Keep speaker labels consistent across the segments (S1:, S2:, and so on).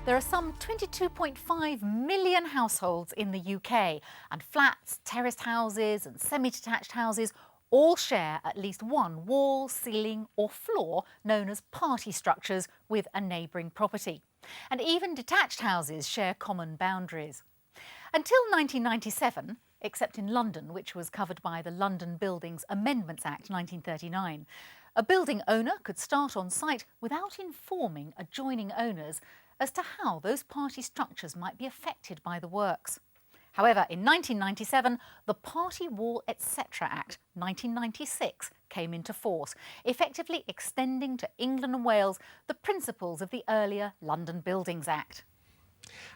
S1: There are some 22.5 million households in the UK, and flats, terraced houses and semi-detached houses all share at least one wall, ceiling or floor known as party structures with a neighbouring property. And even detached houses share common boundaries. Until 1997, except in London, which was covered by the London Buildings Amendments Act 1939, a building owner could start on site without informing adjoining owners as to how those party structures might be affected by the works. However, in 1997, the Party Wall Etc. Act 1996 came into force, effectively extending to England and Wales the principles of the earlier London Buildings Act.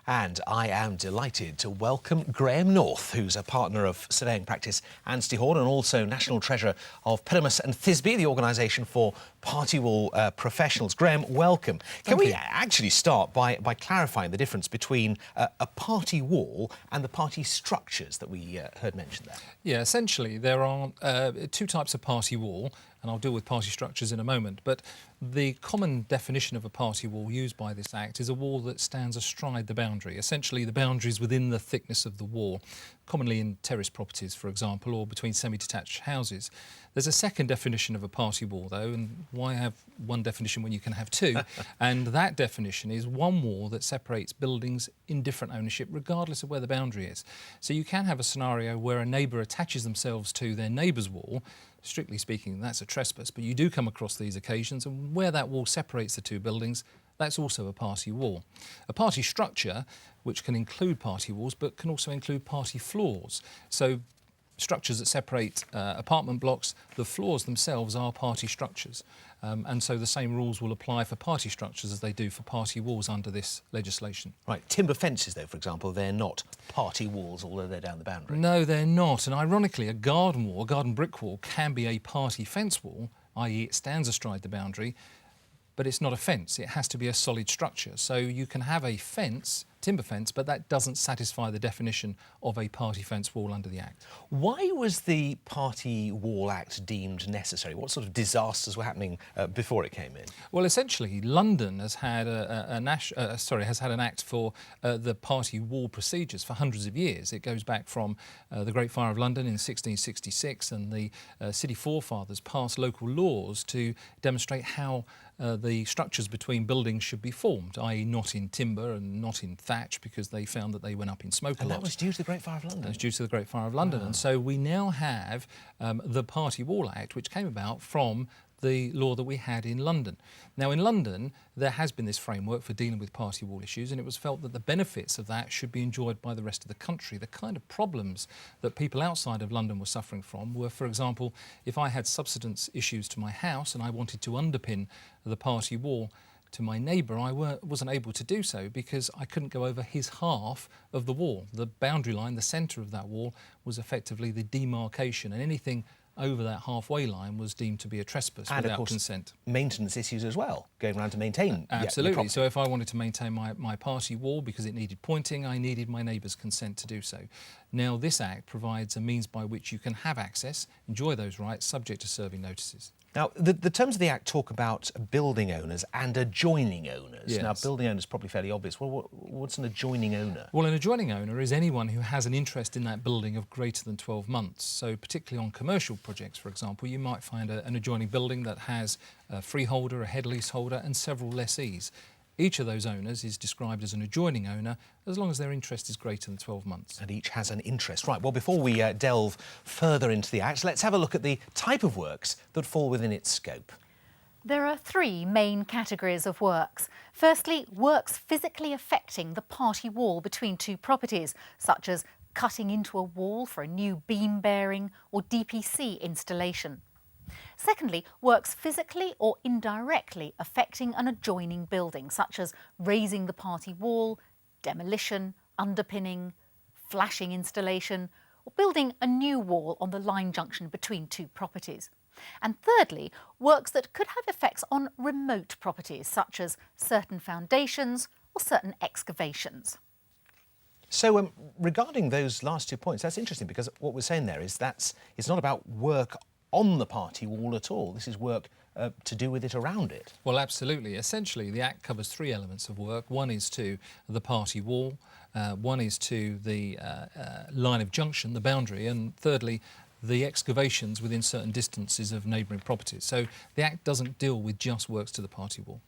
S2: And I am delighted to welcome Graham North, who's a partner of surveying practice Anstey Horn and also National Treasurer of Pyramus and Thisbe, the organisation for party wall professionals. Graham, welcome. Can we actually start by clarifying the difference between a party wall and the party structures that we heard mentioned there?
S3: Yeah, essentially there are two types of party wall, and I'll deal with party structures in a moment, but the common definition of a party wall used by this Act is a wall that stands astride the boundary. Essentially, the boundary is within the thickness of the wall, commonly in terrace properties, for example, or between semi-detached houses. There's a second definition of a party wall, though, and why have one definition when you can have two? And that definition is one wall that separates buildings in different ownership, regardless of where the boundary is. So you can have a scenario where a neighbour attaches themselves to their neighbour's wall. Strictly speaking, that's a trespass, but you do come across these occasions, and where that wall separates the two buildings, that's also a party wall. A party structure, which can include party walls, but can also include party floors. So structures that separate apartment blocks, the floors themselves are party structures. And so the same rules will apply for party structures as they do for party walls under this legislation.
S2: Right, timber fences, though, for example, they're not party walls, although they're down the boundary.
S3: No, they're not. And ironically, a garden wall, a garden brick wall, can be a party fence wall, i.e. it stands astride the boundary, but it's not a fence. It has to be a solid structure. So you can have a fence, timber fence, but that doesn't satisfy the definition of a party fence wall under the Act.
S2: Why was the Party Wall Act deemed necessary? What sort of disasters were happening before it came in?
S3: Well, essentially, London has had an act for the party wall procedures for hundreds of years. It goes back from the Great Fire of London in 1666, and the city forefathers passed local laws to demonstrate how the structures between buildings should be formed, i.e. not in timber and not in thatch, because they found that they went up in smoke a lot.
S2: And that was due to the Great Fire of London?
S3: That was due to the Great Fire of London.
S2: Wow.
S3: And so we now have the Party Wall Act, which came about from the law that we had in London. Now, in London, there has been this framework for dealing with party wall issues, and it was felt that the benefits of that should be enjoyed by the rest of the country. The kind of problems that people outside of London were suffering from were, for example, if I had subsidence issues to my house and I wanted to underpin the party wall to my neighbour, I wasn't able to do so because I couldn't go over his half of the wall. The boundary line, the centre of that wall, was effectively the demarcation, and anything over that halfway line was deemed to be a trespass
S2: and
S3: without
S2: of course,
S3: consent.
S2: Maintenance issues as well, going around to maintain.
S3: Absolutely. So if I wanted to maintain my party wall because it needed pointing, I needed my neighbour's consent to do so. Now, this Act provides a means by which you can have access, enjoy those rights, subject to serving notices.
S2: Now, the terms of the Act talk about building owners and adjoining owners.
S3: Yes.
S2: Now, building owner is probably fairly obvious. Well, what's an adjoining owner?
S3: Well, an adjoining owner is anyone who has an interest in that building of greater than 12 months. So particularly on commercial projects, for example, you might find an adjoining building that has a freeholder, a head leaseholder and several lessees. Each of those owners is described as an adjoining owner as long as their interest is greater than 12 months.
S2: And each has an interest. Right, well, before we delve further into the Act, let's have a look at the type of works that fall within its scope.
S1: There are three main categories of works. Firstly, works physically affecting the party wall between two properties, such as cutting into a wall for a new beam bearing or DPC installation. Secondly, works physically or indirectly affecting an adjoining building, such as raising the party wall, demolition, underpinning, flashing installation, or building a new wall on the line junction between two properties. And thirdly, works that could have effects on remote properties, such as certain foundations or certain excavations.
S2: So regarding those last 2 points, that's interesting because what we're saying there is it's not about work on the party wall at all. This is work to do with it around it.
S3: Well, absolutely. Essentially, the Act covers three elements of work. One is to the party wall, one is to the line of junction, the boundary, and thirdly, the excavations within certain distances of neighbouring properties. So the Act doesn't deal with just works to the party wall.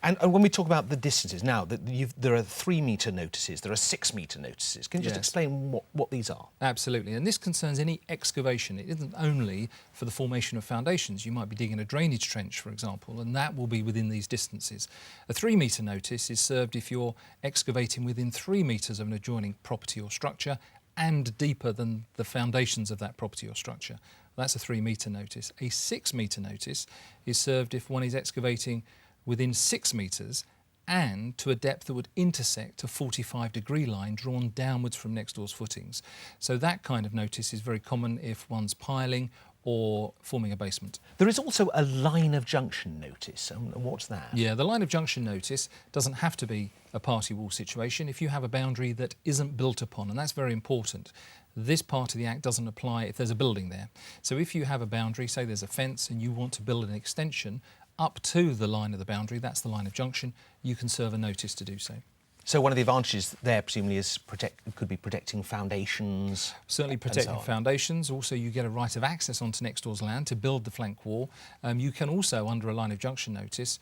S2: And when we talk about the distances, now there are 3 metre notices, there are 6 metre notices. Can you just
S3: Yes.
S2: explain what these are?
S3: Absolutely, and this concerns any excavation. It isn't only for the formation of foundations. You might be digging a drainage trench, for example, and that will be within these distances. A 3 metre notice is served if you're excavating within 3 metres of an adjoining property or structure and deeper than the foundations of that property or structure. That's a 3 metre notice. A 6 metre notice is served if one is excavating within 6 metres and to a depth that would intersect a 45-degree line drawn downwards from next door's footings. So that kind of notice is very common if one's piling or forming a basement.
S2: There is also a line of junction notice. And what's that?
S3: Yeah, the line of junction notice doesn't have to be a party wall situation if you have a boundary that isn't built upon, and that's very important. This part of the Act doesn't apply if there's a building there. So if you have a boundary, say there's a fence and you want to build an extension up to the line of the boundary, that's the line of junction, you can serve a notice to do so.
S2: So one of the advantages there, presumably, is could be protecting foundations.
S3: Certainly
S2: and so
S3: protecting
S2: on.
S3: foundations. Also, you get a right of access onto next door's land to build the flank wall. You can also, under a line of junction notice,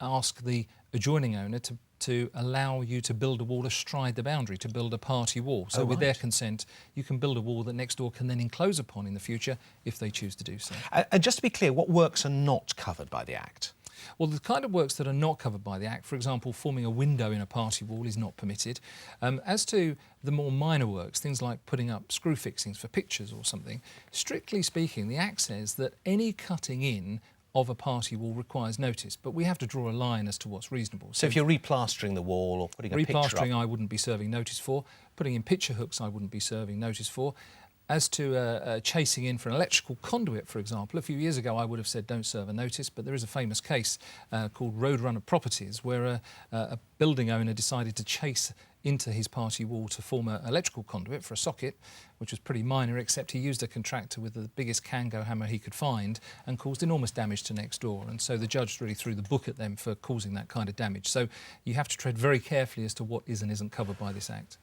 S3: ask the adjoining owner to allow you to build a wall astride the boundary, to build a party wall. So with their consent, you can build a wall that next door can then enclose upon in the future if they choose to do so.
S2: And just to be clear, what works are not covered by the Act?
S3: Well, the kind of works that are not covered by the Act, for example, forming a window in a party wall is not permitted. As to the more minor works, things like putting up screw fixings for pictures or something, strictly speaking, the Act says that any cutting in of a party wall requires notice, but we have to draw a line as to what's reasonable.
S2: So if you're replastering the wall or putting a picture up...
S3: Replastering I wouldn't be serving notice for. Putting in picture hooks I wouldn't be serving notice for. As to chasing in for an electrical conduit, for example, a few years ago I would have said don't serve a notice, but there is a famous case called Roadrunner Properties where a building owner decided to chase into his party wall to form an electrical conduit for a socket, which was pretty minor, except he used a contractor with the biggest Kango hammer he could find and caused enormous damage to next door. And so the judge really threw the book at them for causing that kind of damage. So you have to tread very carefully as to what is and isn't covered by this Act.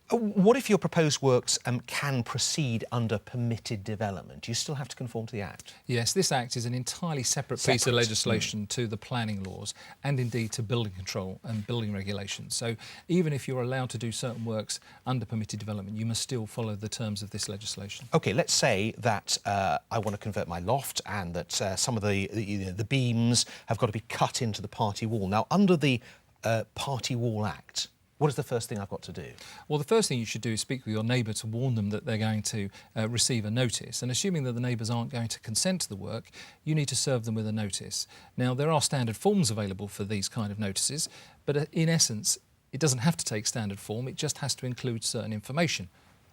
S2: What if your proposed works can proceed under permitted development? Do you still have to conform to the Act?
S3: Yes, this Act is an entirely separate piece of legislation to the planning laws and indeed to building control and building regulations. So even if you're allowed to do certain works under permitted development, you must still follow the terms of this legislation.
S2: OK, let's say that I want to convert my loft and that some of the beams have got to be cut into the party wall. Now, under the Party Wall Act, what is the first thing I've got to do? Well,
S3: the first thing you should do is speak with your neighbour to warn them that they're going to receive a notice. And assuming that the neighbours aren't going to consent to the work, you need to serve them with a notice. Now, there are standard forms available for these kind of notices, but in essence, it doesn't have to take standard form. It just has to include certain information,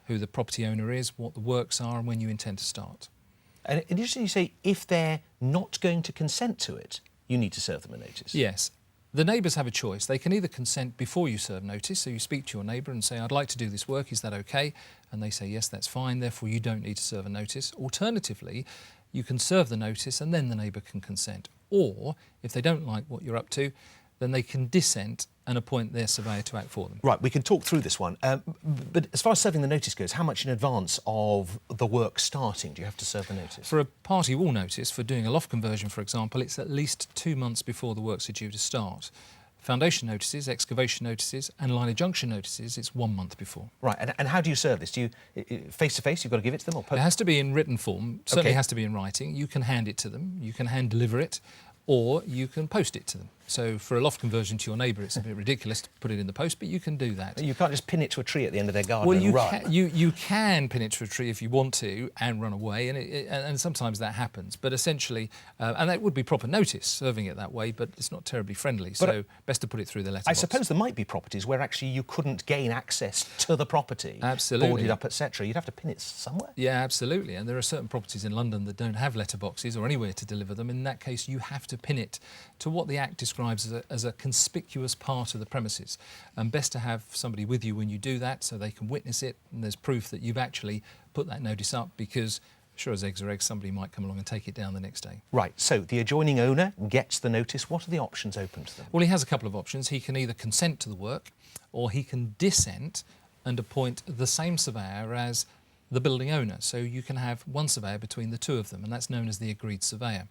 S3: who the property owner is, what the works are, and when you intend to start.
S2: And interesting you say, if they're not going to consent to it, you need to serve them a notice.
S3: Yes. The neighbours have a choice. They can either consent before you serve notice, so you speak to your neighbour and say, I'd like to do this work, is that OK? And they say, yes, that's fine, therefore you don't need to serve a notice. Alternatively, you can serve the notice and then the neighbour can consent. Or, if they don't like what you're up to, then they can dissent and appoint their surveyor to act for them.
S2: Right, we can talk through this one. But as far as serving the notice goes, how much in advance of the work starting do you have to serve the notice?
S3: For a party wall notice, for doing a loft conversion, for example, it's at least 2 months before the works are due to start. Foundation notices, excavation notices and line of junction notices, it's 1 month before.
S2: Right, and how do you serve this? Do you, face-to-face, you've got to give it to them? Or
S3: It has to be in written form, certainly
S2: OK.
S3: has to be in writing. You can hand it to them, you can hand deliver it, or you can post it to them. So for a loft conversion to your neighbour, it's a bit ridiculous to put it in the post, but you can do that.
S2: You can't just pin it to a tree at the end of their garden
S3: Well,
S2: and run.
S3: you can pin it to a tree if you want to and run away, and sometimes that happens. But essentially, and that would be proper notice, serving it that way, but it's not terribly friendly, so best to put it through the letterbox.
S2: I suppose there might be properties where actually you couldn't gain access to the property,
S3: Absolutely.
S2: boarded up, etc. You'd have to pin it somewhere.
S3: Yeah, absolutely. And there are certain properties in London that don't have letterboxes or anywhere to deliver them. In that case, you have to pin it to what the Act describes as a conspicuous part of the premises. And best to have somebody with you when you do that so they can witness it and there's proof that you've actually put that notice up, because sure as eggs are eggs, somebody might come along and take it down the next day.
S2: Right, so the adjoining owner gets the notice. What are the options open to them?
S3: Well, he has a couple of options. He can either consent to the work, or he can dissent and appoint the same surveyor as the building owner. So you can have one surveyor between the two of them, and that's known as the agreed surveyor.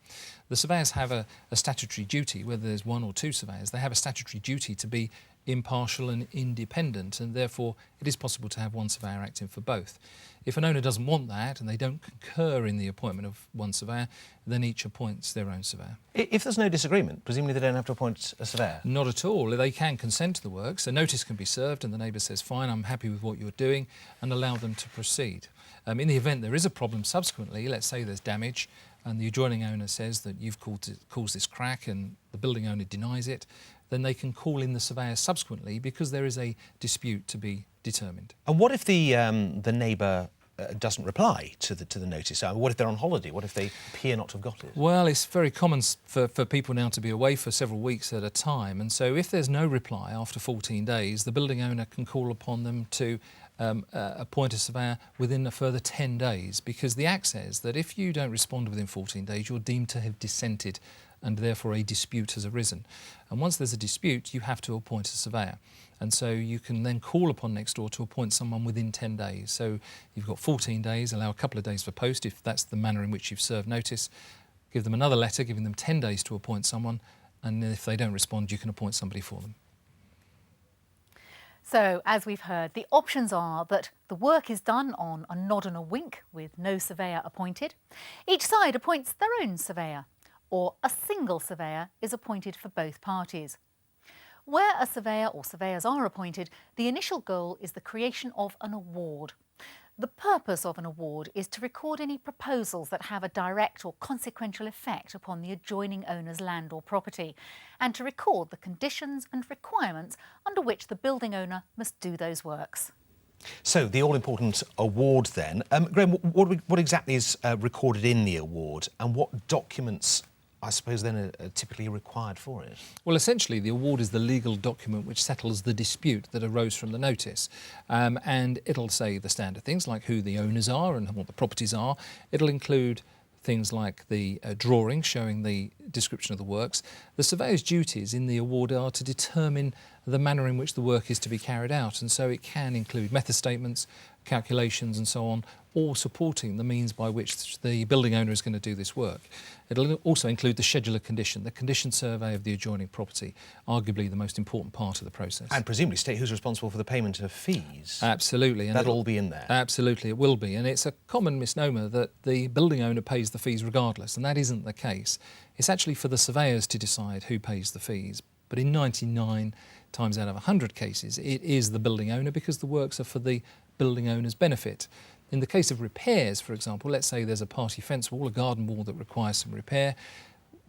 S3: The surveyors have a statutory duty, whether there's one or two surveyors, they have a statutory duty to be impartial and independent, and therefore it is possible to have one surveyor acting for both. If an owner doesn't want that and they don't concur in the appointment of one surveyor, then each appoints their own surveyor.
S2: If there's no disagreement, presumably they don't have to appoint a surveyor?
S3: Not at all. They can consent to the works. A notice can be served and the neighbour says, fine, I'm happy with what you're doing, and allow them to proceed. In the event there is a problem subsequently, let's say there's damage and the adjoining owner says that you've caused this crack and the building owner denies it, then they can call in the surveyor subsequently because there is a dispute to be determined.
S2: And what if the neighbour doesn't reply to the notice? What if they're on holiday? What if they appear not to have got it?
S3: Well, it's very common for people now to be away for several weeks at a time, and so if there's no reply after 14 days, the building owner can call upon them to appoint a surveyor within a further 10 days, because the Act says that if you don't respond within 14 days, you're deemed to have dissented and therefore a dispute has arisen. And once there's a dispute, you have to appoint a surveyor. And so you can then call upon next door to appoint someone within 10 days. So you've got 14 days, allow a couple of days for post if that's the manner in which you've served notice. Give them another letter giving them 10 days to appoint someone, and if they don't respond, you can appoint somebody for them.
S1: So, as we've heard, the options are that the work is done on a nod and a wink with no surveyor appointed. Each side appoints their own surveyor, or a single surveyor is appointed for both parties. Where a surveyor or surveyors are appointed, the initial goal is the creation of an award. The purpose of an award is to record any proposals that have a direct or consequential effect upon the adjoining owner's land or property, and to record the conditions and requirements under which the building owner must do those works.
S2: So, the all-important award then. Graham, what exactly is recorded in the award, and what documents, I suppose, then are typically required for it?
S3: Well, essentially, the award is the legal document which settles the dispute that arose from the notice. And it'll say the standard things like who the owners are and what the properties are. It'll include things like the drawing showing the description of the works. The surveyor's duties in the award are to determine the manner in which the work is to be carried out, and so it can include method statements, calculations and so on, all supporting the means by which the building owner is going to do this work. It'll also include the schedule of condition, the condition survey of the adjoining property, arguably the most important part of the process.
S2: And presumably state who's responsible for the payment of fees.
S3: Absolutely. And
S2: that'll all be in there.
S3: Absolutely, it will be. And it's a common misnomer that the building owner pays the fees regardless, and that isn't the case. It's actually for the surveyors to decide who pays the fees. But in 99 times out of 100 cases, it is the building owner because the works are for the building owner's benefit. In the case of repairs, for example, let's say there's a party fence wall, a garden wall that requires some repair.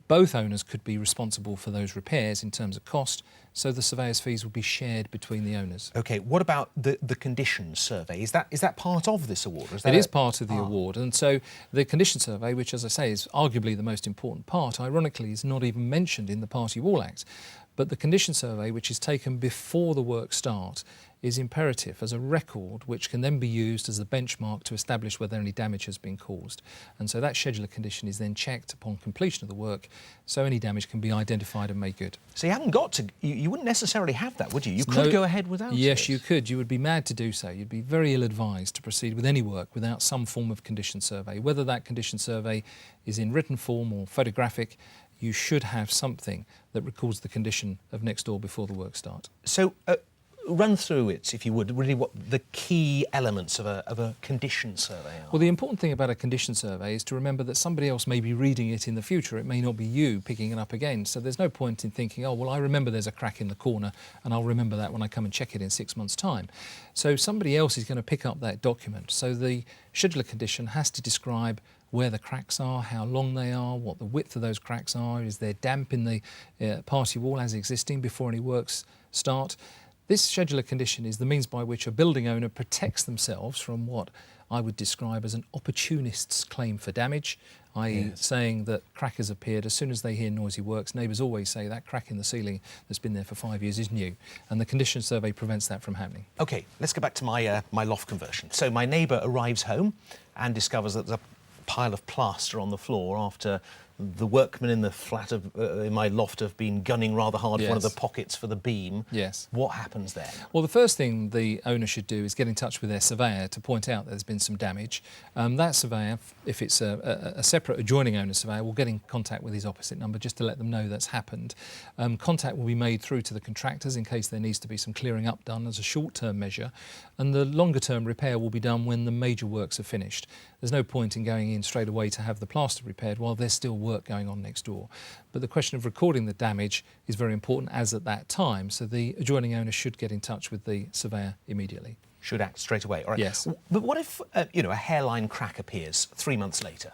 S3: Both owners could be responsible for those repairs in terms of cost, so the surveyor's fees would be shared between the owners.
S2: OK, what about the condition survey? Is that part of this award? Or is that
S3: it is part of the award, and so the condition survey, which, as I say, is arguably the most important part, ironically is not even mentioned in the Party Wall Act. But the condition survey, which is taken before the work start, is imperative as a record which can then be used as a benchmark to establish whether any damage has been caused. And so that schedule of condition is then checked upon completion of the work, so any damage can be identified and made good.
S2: So you haven't got to, you wouldn't necessarily have that, would you? You could go ahead without it.
S3: Yes, you could. You would be mad to do so. You'd be very ill-advised to proceed with any work without some form of condition survey. Whether that condition survey is in written form or photographic, you should have something that records the condition of next door before the work starts.
S2: So run through it, if you would, really what the key elements of a condition survey are.
S3: Well, the important thing about a condition survey is to remember that somebody else may be reading it in the future. It may not be you picking it up again. So there's no point in thinking, oh, well, I remember there's a crack in the corner and I'll remember that when I come and check it in 6 months' time. So somebody else is going to pick up that document. So the schedule of condition has to describe where the cracks are, how long they are, what the width of those cracks are, is there damp in the party wall as existing before any works start. This schedule of condition is the means by which a building owner protects themselves from what I would describe as an opportunist's claim for damage, i.e. saying that crack has appeared as soon as they hear noisy works. Neighbours always say that crack in the ceiling that's been there for 5 years is new, and the condition survey prevents that from happening.
S2: OK, let's go back to my loft conversion. So my neighbour arrives home and discovers that there's a pile of plaster on the floor after the workmen in the flat in my loft have been gunning rather hard for one of the
S3: Yes.
S2: pockets for the beam.
S3: Yes.
S2: What happens then?
S3: Well, the first thing the owner should do is get in touch with their surveyor to point out there's been some damage. That surveyor, if it's a separate adjoining owner surveyor, will get in contact with his opposite number just to let them know that's happened. Contact will be made through to the contractors in case there needs to be some clearing up done as a short-term measure, and the longer-term repair will be done when the major works are finished. There's no point in going in straight away to have the plaster repaired while there's still work going on next door. But the question of recording the damage is very important as at that time, so the adjoining owner should get in touch with the surveyor immediately.
S2: Should act straight away. All right.
S3: Yes.
S2: But what if, a hairline crack appears 3 months later?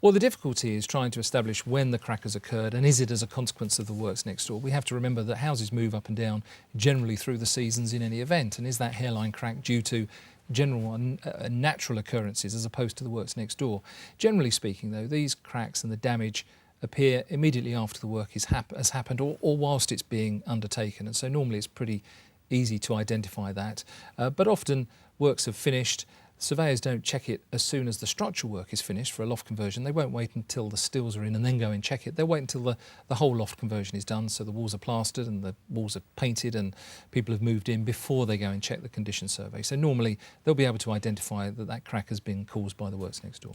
S3: Well, the difficulty is trying to establish when the crack has occurred and is it as a consequence of the works next door. We have to remember that houses move up and down generally through the seasons in any event, and is that hairline crack due to general and natural occurrences as opposed to the works next door? Generally speaking, though, these cracks and the damage appear immediately after the work has happened or whilst it's being undertaken, and so normally it's pretty easy to identify that. But often works have finished. Surveyors don't check it as soon as the structural work is finished for a loft conversion. They won't wait until the stills are in and then go and check it. They'll wait until the whole loft conversion is done, so the walls are plastered and the walls are painted and people have moved in before they go and check the condition survey. So normally they'll be able to identify that that crack has been caused by the works next door.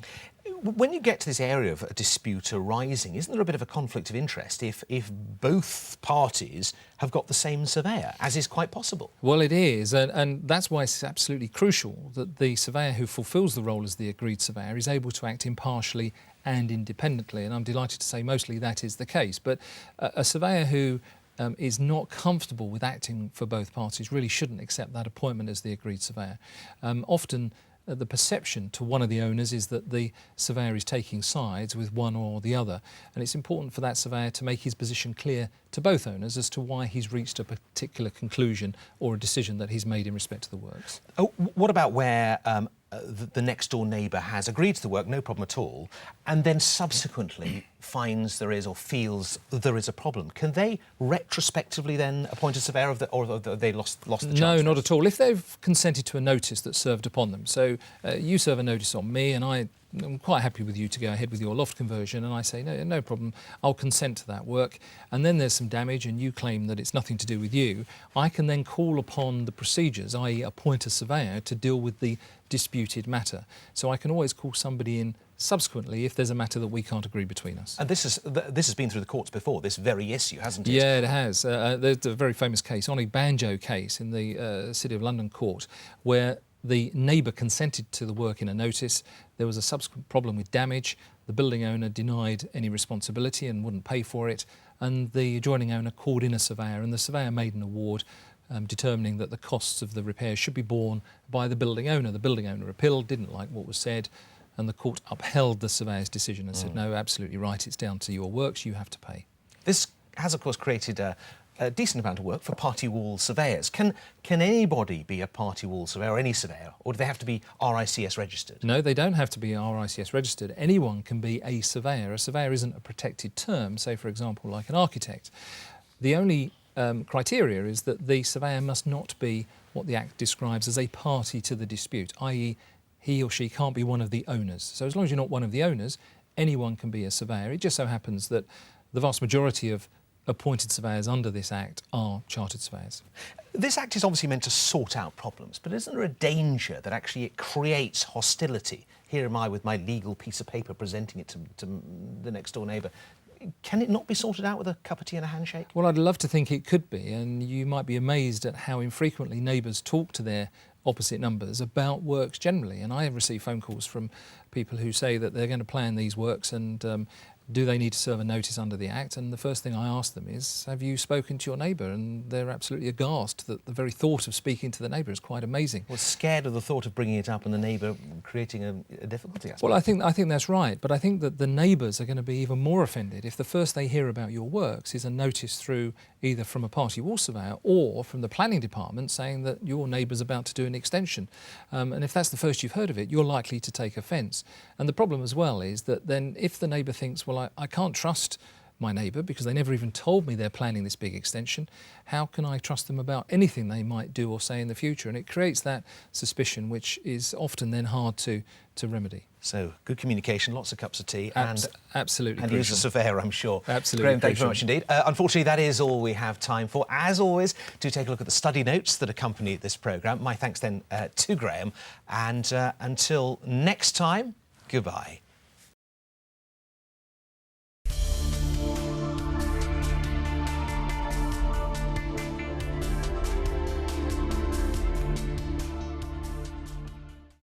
S2: When you get to this area of a dispute arising, isn't there a bit of a conflict of interest if both parties have got the same surveyor, as is quite possible?
S3: Well, it is, and that's why it's absolutely crucial that the surveyor who fulfils the role as the agreed surveyor is able to act impartially and independently, and I'm delighted to say mostly that is the case. But a surveyor who is not comfortable with acting for both parties really shouldn't accept that appointment as the agreed surveyor. Often the perception to one of the owners is that the surveyor is taking sides with one or the other, and it's important for that surveyor to make his position clear to both owners as to why he's reached a particular conclusion or a decision that he's made in respect to the works.
S2: Oh, what about where the next door neighbour has agreed to the work, no problem at all, and then subsequently finds there is or feels there is a problem? Can they retrospectively then appoint a surveyor or have they lost the chance?
S3: No, not at all. If they've consented to a notice that's served upon them, so you serve a notice on me and I'm quite happy with you to go ahead with your loft conversion, and I say, no problem, I'll consent to that work, and then there's some damage and you claim that it's nothing to do with you, I can then call upon the procedures, i.e. appoint a surveyor to deal with the disputed matter. So I can always call somebody in subsequently if there's a matter that we can't agree between us.
S2: And this has been through the courts before, this very issue, hasn't it?
S3: Yeah, it has. There's a very famous case, Ollie Banjo case in the City of London court, where the neighbour consented to the work in a notice. There was a subsequent problem with damage. The building owner denied any responsibility and wouldn't pay for it. And the adjoining owner called in a surveyor, and the surveyor made an award determining that the costs of the repairs should be borne by the building owner. The building owner appealed, didn't like what was said, and the court upheld the surveyor's decision and said, no, absolutely right, it's down to your works, you have to pay.
S2: This has, of course, created a decent amount of work for party wall surveyors. Can anybody be a party wall surveyor, or any surveyor, or do they have to be RICS registered?
S3: No, they don't have to be RICS registered. Anyone can be a surveyor. A surveyor isn't a protected term, say, for example, like an architect. The only criteria is that the surveyor must not be what the Act describes as a party to the dispute, i.e. he or she can't be one of the owners. So as long as you're not one of the owners, anyone can be a surveyor. It just so happens that the vast majority of appointed surveyors under this Act are chartered surveyors.
S2: This Act is obviously meant to sort out problems, but isn't there a danger that actually it creates hostility? Here am I with my legal piece of paper presenting it to the next door neighbour. Can it not be sorted out with a cup of tea and a handshake?
S3: Well, I'd love to think it could be, and you might be amazed at how infrequently neighbours talk to their opposite numbers about works generally. And I receive phone calls from people who say that they're going to plan these works and do they need to serve a notice under the Act? And the first thing I ask them is, have you spoken to your neighbour? And they're absolutely aghast that the very thought of speaking to the neighbour is quite amazing.
S2: Well, scared of the thought of bringing it up and the neighbour creating a difficulty, I suppose.
S3: Well, I think that's right, but I think that the neighbours are going to be even more offended if the first they hear about your works is a notice through either from a party wall surveyor or from the planning department saying that your neighbour's about to do an extension. And if that's the first you've heard of it, you're likely to take offence. And the problem as well is that then if the neighbour thinks, well, I can't trust my neighbour because they never even told me they're planning this big extension. How can I trust them about anything they might do or say in the future? And it creates that suspicion, which is often then hard to remedy.
S2: So, good communication, lots of cups of tea,
S3: absolutely
S2: and
S3: crucial.
S2: use a surveyor, I'm sure.
S3: Absolutely
S2: Graham, thank you very
S3: crucial.
S2: much indeed. Unfortunately, that is all we have time for. As always, do take a look at the study notes that accompany this programme. My thanks then to Graham, and until next time, goodbye.